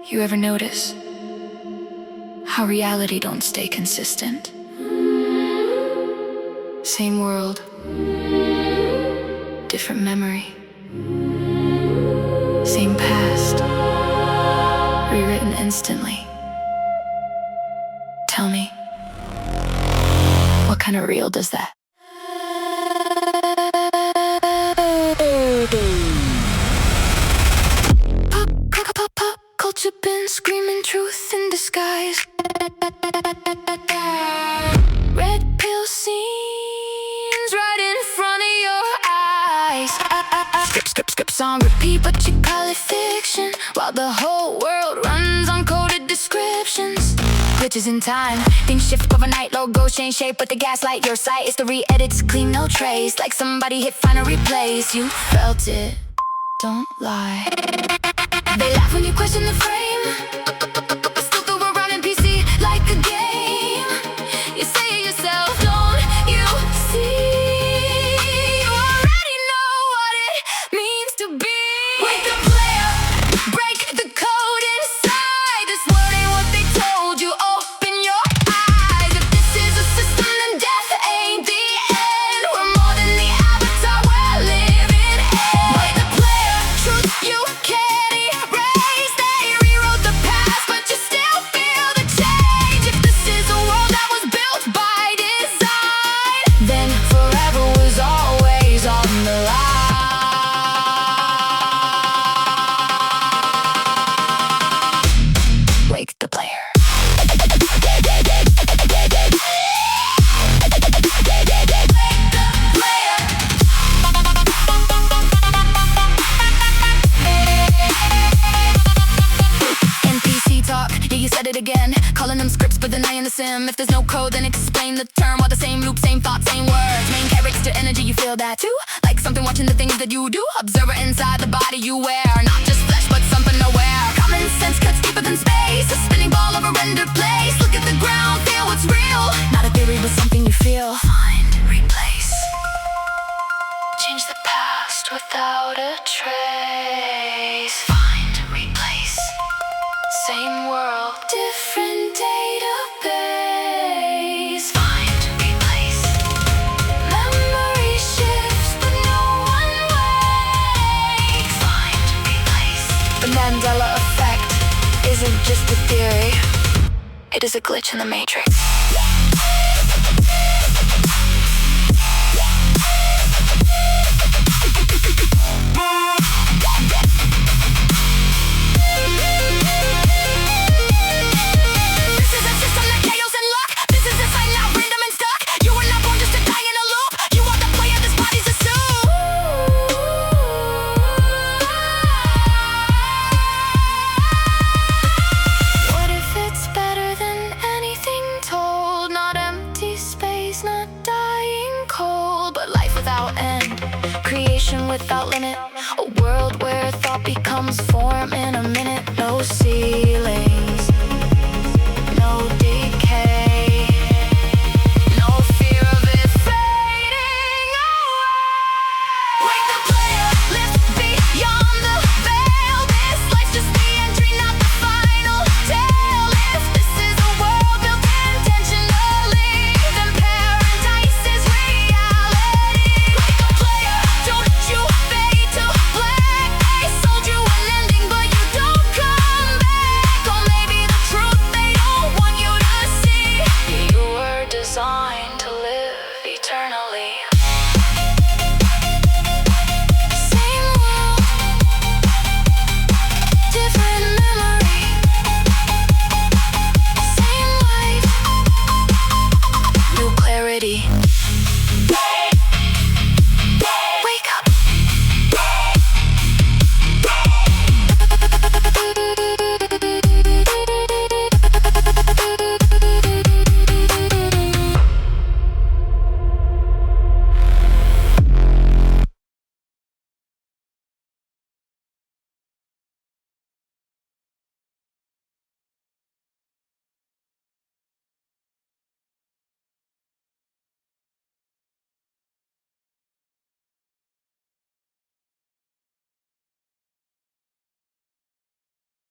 You ever notice how reality don't stay consistent? Same world, different memory. Same past, rewritten instantly. Tell me, what kind of real does that? Pop culture been screaming truth in disguise. Red pill scenes right in front of your eyes. Scripts on repeat, but you call it fiction, while the whole world runs on coded descriptions. Glitches in time, things shift overnight. Logos change shape, but they gaslight your sight. It's the re-edits, clean, no trace, like somebody hit final replace. You felt it, don't lie. They laugh when you question the frame, still throw around NPC like a game. You say it yourself, don't you see? You already know what it means to be. Wake the player, break the code inside. This word ain't what they told you, open your eyes. If this is a system, then death ain't the end. We're more than the avatar, we're living in. Wake the player, truth you can't. Again, calling them scripts but denying the sim. If there's no code, then explain the term. While the same loop, same thoughts, same words. Main character energy, you feel that too? Like something watching the things that you do. Observer inside the body you wear, not just flesh but something to wear. Common sense cuts deeper than space, a spinning ball of a rendered place. Look at the ground, feel what's real, not a theory but something you feel. Find, replace, change the past without a trace. Find, replace, same world, different database. Find, replace, memory shifts but no one wakes. Find, replace. The Mandela Effect isn't just a theory, it is a glitch in the matrix. Creation without limit, a world where thought becomes form in a minute. No ceiling.